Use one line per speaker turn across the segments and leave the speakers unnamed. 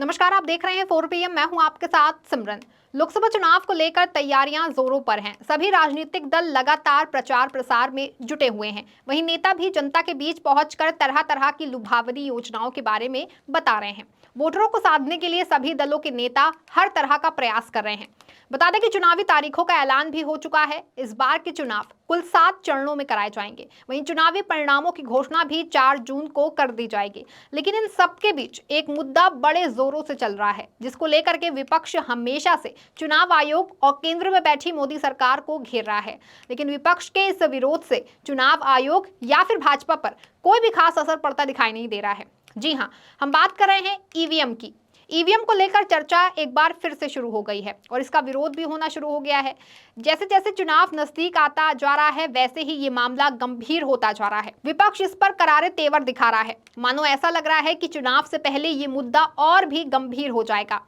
नमस्कार, आप देख रहे हैं 4 PM। मैं हूं आपके साथ सिमरन। लोकसभा चुनाव को लेकर तैयारियां जोरों पर हैं। सभी राजनीतिक दल लगातार प्रचार प्रसार में जुटे हुए हैं। वहीं नेता भी जनता के बीच पहुंचकर तरह तरह की लुभावनी योजनाओं के बारे में बता रहे हैं। वोटरों को साधने के लिए सभी दलों के नेता हर तरह का प्रयास कर रहे हैं। बता दें कि चुनावी तारीखों का ऐलान भी हो चुका है। इस बार के चुनाव कुल 7 चरणों में कराए जाएंगे। वहीं चुनावी परिणामों की घोषणा भी 4 जून को कर दी जाएगी। लेकिन इन सबके बीच एक मुद्दा बड़े जोरों से चल रहा है, जिसको लेकर के विपक्ष हमेशा से चुनाव आयोग और केंद्र में बैठी मोदी सरकार को घेर रहा है। लेकिन विपक्ष के इस विरोध से चुनाव आयोग या फिर भाजपा पर कोई भी खास असर पड़ता दिखाई नहीं दे रहा है। जी हाँ, हम बात कर रहे हैं ईवीएम की। ईवीएम को लेकर चर्चा एक बार फिर से शुरू हो गई है और इसका विरोध भी होना शुरू हो गया है। जैसे जैसे चुनाव नजदीक आता जा रहा है, वैसे ही ये मामला गंभीर होता जा रहा है। विपक्ष इस पर करारे तेवर दिखा रहा है। मानो ऐसा लग रहा है कि चुनाव से पहले ये मुद्दा और भी गंभीर हो जाएगा।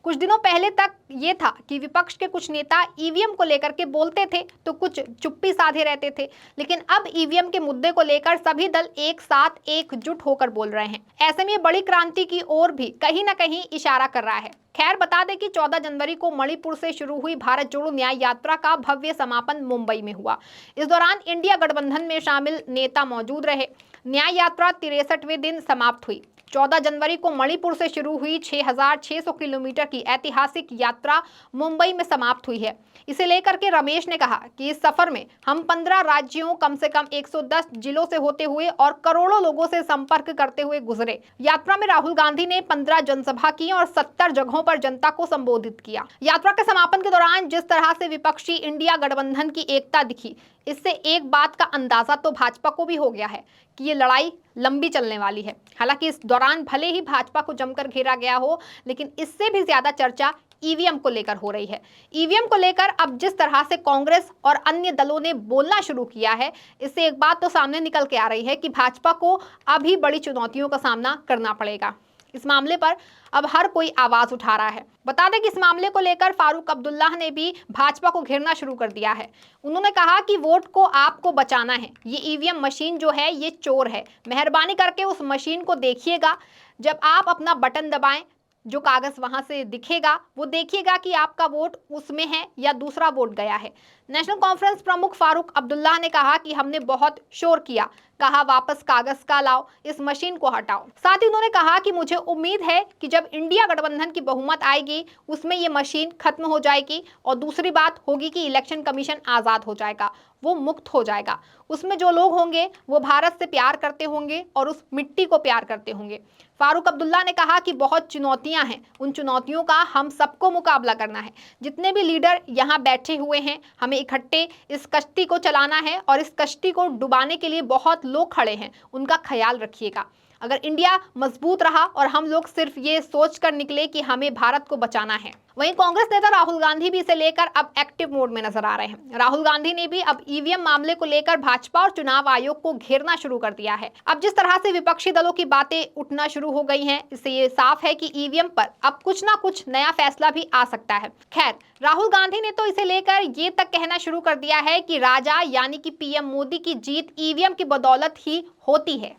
कुछ दिनों पहले तक ये था कि विपक्ष के कुछ नेता ईवीएम को लेकर के बोलते थे तो कुछ चुप्पी साधे रहते थे, लेकिन अब ईवीएम के मुद्दे को लेकर सभी दल एक साथ एकजुट होकर बोल रहे हैं। ऐसे में बड़ी क्रांति की ओर भी कहीं ना कहीं इशारा कर रहा है। खैर, बता दें कि 14 जनवरी को मणिपुर से शुरू हुई भारत जोड़ो न्याय यात्रा का भव्य समापन मुंबई में हुआ। इस दौरान इंडिया गठबंधन में शामिल नेता मौजूद रहे। न्याय यात्रा 63वें दिन समाप्त हुई। 14 जनवरी को मणिपुर से शुरू हुई 6,600 किलोमीटर की ऐतिहासिक यात्रा मुंबई में समाप्त हुई है। इसे लेकर के रमेश ने कहा कि इस सफर में हम 15 राज्यों, कम से कम 110 जिलों से होते हुए और करोड़ों लोगों से संपर्क करते हुए गुजरे। यात्रा में राहुल गांधी ने 15 जनसभा की और 70 जगहों पर जनता को संबोधित किया। यात्रा के समापन के दौरान जिस तरह से विपक्षी इंडिया गठबंधन की एकता दिखी, इससे एक बात का अंदाजा तो भाजपा को भी हो गया है कि ये लड़ाई लंबी चलने वाली है। हालांकि इस दौरान भले ही भाजपा को जमकर घेरा गया हो, लेकिन इससे भी ज्यादा चर्चा ईवीएम को लेकर हो रही है। ईवीएम को लेकर अब जिस तरह से कांग्रेस और अन्य दलों ने बोलना शुरू किया है, इससे एक बात तो सामने निकल के आ रही है कि भाजपा को अभी बड़ी चुनौतियों का सामना करना पड़ेगा। इस मामले पर अब हर कोई आवाज उठा रहा है। बता दें कि इस मामले को लेकर फारूक अब्दुल्ला ने भी भाजपा को घेरना शुरू कर दिया है। उन्होंने कहा कि वोट को आपको बचाना है। ये ईवीएम मशीन जो है ये चोर है। मेहरबानी करके उस मशीन को देखिएगा। जब आप अपना बटन दबाएं, जो कागज वहां से दिखेगा वो देखिएगा कि आपका वोट उसमें है या दूसरा वोट गया है। नेशनल कॉन्फ्रेंस प्रमुख फारूक अब्दुल्ला ने कहा कि हमने बहुत शोर किया, कहा वापस कागज का लाओ, इस मशीन को हटाओ। साथ ही उन्होंने कहा कि मुझे उम्मीद है कि जब इंडिया गठबंधन की बहुमत आएगी उसमें ये मशीन खत्म हो जाएगी और दूसरी बात होगी कि इलेक्शन कमीशन आजाद हो जाएगा, वो मुक्त हो जाएगा। उसमें जो लोग होंगे वो भारत से प्यार करते होंगे और उस मिट्टी को प्यार करते होंगे। फारूक अब्दुल्ला ने कहा कि बहुत चुनौतियां हैं, उन चुनौतियों का हम सबको मुकाबला करना है। जितने भी लीडर यहाँ बैठे हुए हैं, हमें इकट्ठे इस कश्ती को चलाना है और इस कश्ती को डुबाने के लिए बहुत लोग खड़े हैं, उनका ख्याल रखिएगा। अगर इंडिया मजबूत रहा और हम लोग सिर्फ ये सोच कर निकले कि हमें भारत को बचाना है। वहीं कांग्रेस नेता राहुल गांधी भी इसे लेकर अब एक्टिव मोड में नजर आ रहे हैं। राहुल गांधी ने भी अब ईवीएम मामले को लेकर भाजपा और चुनाव आयोग को घेरना शुरू कर दिया है। अब जिस तरह से विपक्षी दलों की बातें उठना शुरू हो गई हैं, इससे ये साफ है कि ईवीएम पर अब कुछ ना कुछ नया फैसला भी आ सकता है। खैर, राहुल गांधी ने तो इसे लेकर ये तक कहना शुरू कर दिया है कि राजा यानी कि पीएम मोदी की जीत ईवीएम की बदौलत ही होती है।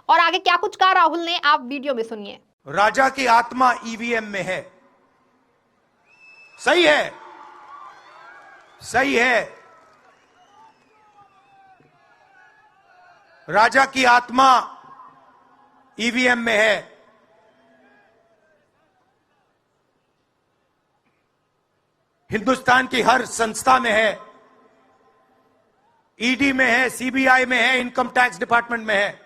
और आगे क्या कुछ कहा राहुल ने, आप वीडियो में सुनिए।
राजा की आत्मा ईवीएम में है। सही है, सही है। राजा की आत्मा ईवीएम में है। हिंदुस्तान की हर संस्था में है, ईडी में है, सीबीआई में है, इनकम टैक्स डिपार्टमेंट में है।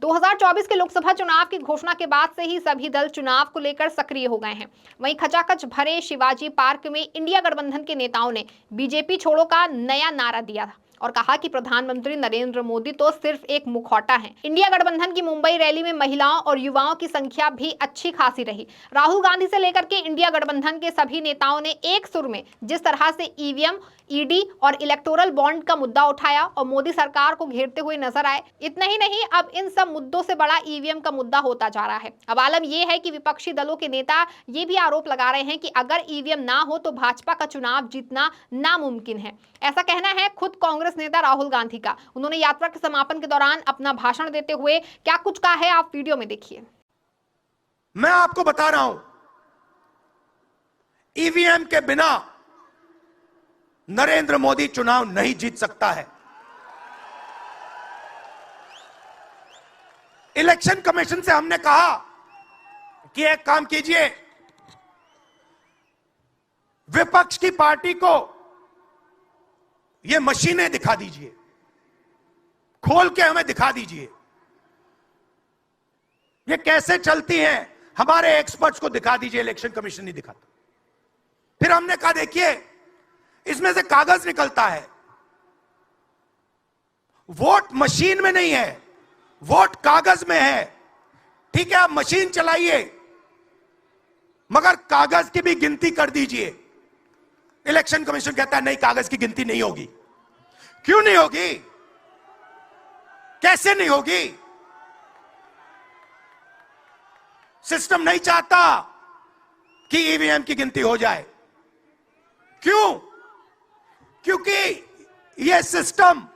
2024 के लोकसभा चुनाव की घोषणा के बाद से ही सभी दल चुनाव को लेकर सक्रिय हो गए हैं। वहीं खचाखच भरे शिवाजी पार्क में इंडिया गठबंधन के नेताओं ने बीजेपी छोड़ो का नया नारा दिया था और कहा कि प्रधानमंत्री नरेंद्र मोदी तो सिर्फ एक मुखौटा है। इंडिया गठबंधन की मुंबई रैली में महिलाओं और युवाओं की संख्या भी अच्छी खासी रही। राहुल गांधी से लेकर के इंडिया गठबंधन के सभी नेताओं ने एक सुर में जिस तरह से ईवीएम, ईडी और इलेक्टोरल बॉन्ड का मुद्दा उठाया और मोदी सरकार को घेरते हुए नजर आए। इतना ही नहीं, अब इन सब मुद्दों से बड़ा ईवीएम का मुद्दा होता जा रहा है। अब आलम यह है कि विपक्षी दलों के नेता ये भी आरोप लगा रहे हैं कि अगर ईवीएम ना हो तो भाजपा का चुनाव जीतना नामुमकिन है। ऐसा कहना है खुद कांग्रेस नेता राहुल गांधी का। उन्होंने यात्रा के समापन के दौरान अपना भाषण देते हुए क्या कुछ कहा है, आप वीडियो में देखिए।
मैं आपको बता रहा हूं, ईवीएम के बिना नरेंद्र मोदी चुनाव नहीं जीत सकता है। इलेक्शन कमीशन से हमने कहा कि एक काम कीजिए, विपक्ष की पार्टी को ये मशीनें दिखा दीजिए, खोल के हमें दिखा दीजिए ये कैसे चलती हैं, हमारे एक्सपर्ट्स को दिखा दीजिए। इलेक्शन कमीशन नहीं दिखाता। फिर हमने कहा देखिए, इसमें से कागज निकलता है, वोट मशीन में नहीं है, वोट कागज में है। ठीक है, आप मशीन चलाइए, मगर कागज की भी गिनती कर दीजिए। इलेक्शन कमीशन कहता है नहीं, कागज की गिनती नहीं होगी। क्यों नहीं होगी? कैसे नहीं होगी? सिस्टम नहीं चाहता कि ईवीएम की गिनती हो जाए। क्यों? क्योंकि यह सिस्टम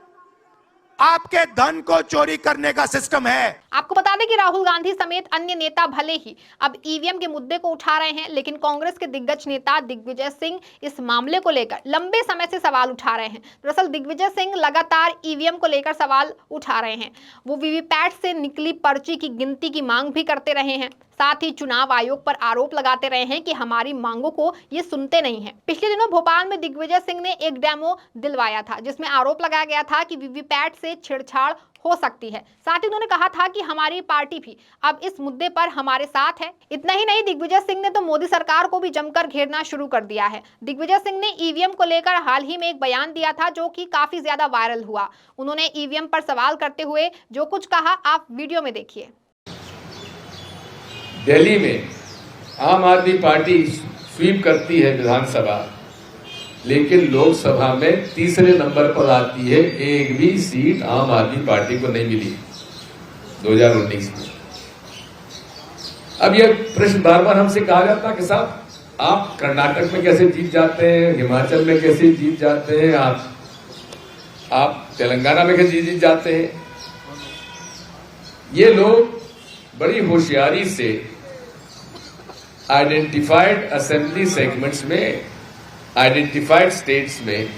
आपके धन को चोरी करने का सिस्टम है।
आपको बता दें कि राहुल गांधी समेत अन्य नेता भले ही अब ईवीएम के मुद्दे को उठा रहे हैं, लेकिन कांग्रेस के दिग्गज नेता दिग्विजय सिंह इस मामले को लेकर लंबे समय से सवाल उठा रहे हैं। दरअसल दिग्विजय सिंह लगातार ईवीएम को लेकर सवाल उठा रहे हैं। वो वीवीपैट से निकली पर्ची की गिनती की मांग भी करते रहे हैं, साथ ही चुनाव आयोग पर आरोप लगाते रहे हैं कि हमारी मांगों को ये सुनते नहीं हैं। पिछले दिनों भोपाल में दिग्विजय सिंह ने एक डेमो दिलवाया था, जिसमें आरोप लगाया गया था कि वीवीपैट से छेड़छाड़ हो सकती है। साथ ही उन्होंने कहा था कि हमारी पार्टी भी अब इस मुद्दे पर हमारे साथ है। इतना ही नहीं, दिग्विजय सिंह ने तो मोदी सरकार को भी जमकर घेरना शुरू कर दिया है। दिग्विजय सिंह ने ईवीएम को लेकर हाल ही में एक बयान दिया था, जो कि काफी ज्यादा वायरल हुआ। उन्होंने ईवीएम पर सवाल करते हुए जो कुछ कहा, आप वीडियो में देखिए।
दिल्ली में आम आदमी पार्टी स्वीप करती है विधानसभा, लेकिन लोकसभा में तीसरे नंबर पर आती है। एक भी सीट आम आदमी पार्टी को नहीं मिली 2019 में। अब यह प्रश्न बार बार हमसे कहा जाता कि साहब, आप कर्नाटक में कैसे जीत जाते हैं, हिमाचल में कैसे जीत जाते हैं, आप तेलंगाना में कैसे जीत जाते हैं। ये लोग बड़ी होशियारी से आइडेंटिफाइड असेंबली सेगमेंट्स में, आइडेंटिफाइड स्टेट्स में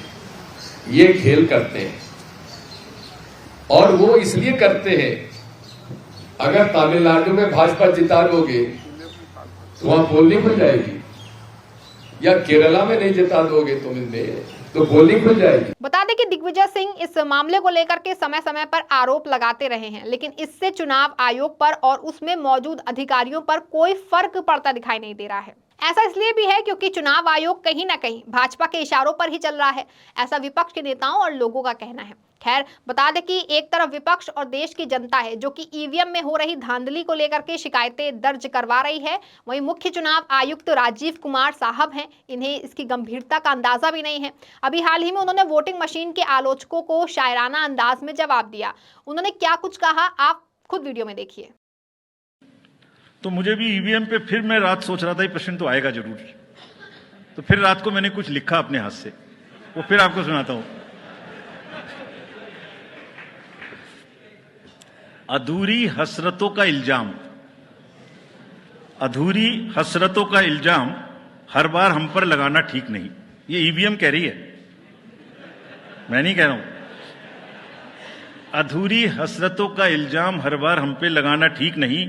ये खेल करते हैं। और वो इसलिए करते हैं, अगर तमिलनाडु में भाजपा जिता दोगे तो वहां पोलिंग हो जाएगी, या केरला में नहीं जिता दोगे तो पोलिंग हो जाएगी।
बता दें कि दिग्विजय सिंह इस मामले को लेकर के समय समय पर आरोप लगाते रहे हैं, लेकिन इससे चुनाव आयोग पर और उसमें मौजूद अधिकारियों पर कोई फर्क पड़ता दिखाई नहीं दे रहा है। ऐसा इसलिए भी है क्योंकि चुनाव आयोग कहीं ना कहीं भाजपा के इशारों पर ही चल रहा है, ऐसा विपक्ष के नेताओं और लोगों का कहना है। खैर, बता दें कि एक तरफ विपक्ष और देश की जनता है जो कि ईवीएम में हो रही धांधली को लेकर के शिकायतें दर्ज करवा रही है, वहीं मुख्य चुनाव आयुक्त राजीव कुमार साहब हैं, इन्हें इसकी गंभीरता का अंदाजा भी नहीं है। अभी हाल ही में उन्होंने वोटिंग मशीन के आलोचकों को शायराना अंदाज में जवाब दिया। उन्होंने क्या कुछ कहा, आप खुद वीडियो में देखिए।
तो मुझे भी ईवीएम पे फिर मैं रात सोच रहा था ये प्रश्न तो आएगा जरूर, तो फिर रात को मैंने कुछ लिखा अपने हाथ से, वो फिर आपको सुनाता हूं। अधूरी हसरतों का इल्जाम, अधूरी हसरतों का इल्जाम हर बार हम पर लगाना ठीक नहीं। ये ईवीएम कह रही है, मैं नहीं कह रहा हूं। अधूरी हसरतों का इल्जाम हर बार हम पे लगाना ठीक नहीं,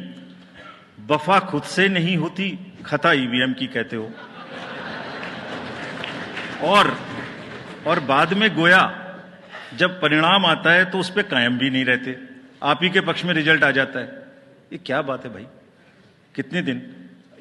वफा खुद से नहीं होती, खता ईवीएम की कहते हो। और बाद में गोया जब परिणाम आता है तो उस पे कायम भी नहीं रहते, आप ही के पक्ष में रिजल्ट आ जाता है। ये क्या बात है भाई, कितने दिन?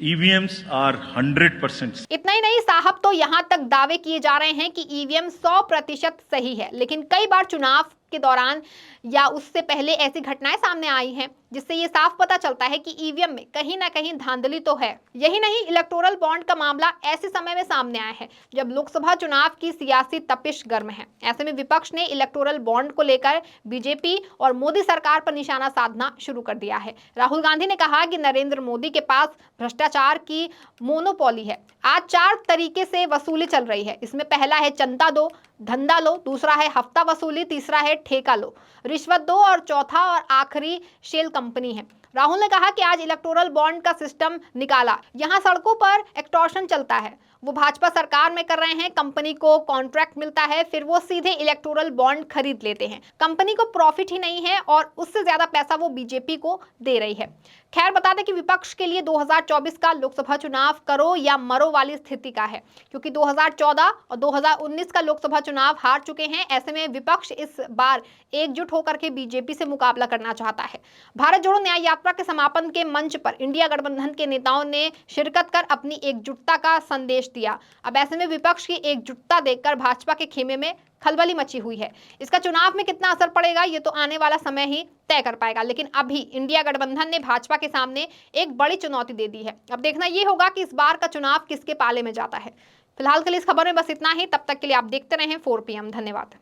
EVMs are 100%।
इतना ही नहीं, साहब तो यहां तक दावे किए जा रहे हैं कि ईवीएम 100% सही है, लेकिन कई बार चुनाव के दौरान या उससे पहले ऐसी घटनाएं सामने आई हैं, जिससे ये साफ पता चलता है कि ईवीएम में कहीं ना कहीं धांधली तो है। यही नहीं, इलेक्टोरल बॉन्ड का मामला ऐसे समय में सामने आया है जब लोकसभा चुनाव की सियासी तपिश गर्म है। ऐसे में विपक्ष ने इलेक्टोरल बॉन्ड को लेकर बीजेपी और मोदी सरकार पर निशाना साधना शुरू कर दिया है। राहुल गांधी ने कहा कि नरेंद्र मोदी के पास भ्रष्टाचार की मोनोपोली है। आज 4 तरीके से वसूली चल रही है। इसमें पहला है चंदा दो, धंधा लो, दूसरा है हफ्ता वसूली, तीसरा है ठेका लो, रिश्वत दो और चौथा और आखिरी शेल कंपनी है। राहुल ने कहा कि आज इलेक्टोरल बॉन्ड का सिस्टम निकाला, यहाँ सड़कों पर एक्सटॉर्शन चलता है। वो भाजपा सरकार में कर रहे हैं, कंपनी को कॉन्ट्रैक्ट मिलता है, फिर वो सीधे इलेक्टोरल बॉन्ड खरीद लेते हैं। कंपनी को प्रॉफिट ही नहीं है और उससे ज्यादा पैसा वो बीजेपी को दे रही है। खैर, बता दें कि विपक्ष के लिए 2024 का लोकसभा चुनाव करो या मरो वाली स्थिति का है, क्योंकि 2014 और 2019 का लोकसभा चुनाव हार चुके हैं। ऐसे में विपक्ष इस बार एकजुट होकर के बीजेपी से मुकाबला करना चाहता है। भारत जोड़ो न्याय यात्रा के समापन के मंच पर इंडिया गठबंधन के नेताओं ने शिरकत कर अपनी एकजुटता का संदेश दिया। अब ऐसे में विपक्ष की एकजुटता देखकर भाजपा के खेमे में खलबली मची हुई है। इसका चुनाव में कितना असर पड़ेगा ये तो आने वाला समय ही तय कर पाएगा, लेकिन अभी इंडिया गठबंधन ने भाजपा के सामने एक बड़ी चुनौती दे दी है। अब देखना ये होगा कि इस बार का चुनाव किसके पाले में जाता है। फिलहाल के लिए इस खबर में बस इतना ही। तब तक के लिए आप देखते रहें 4 PM। धन्यवाद।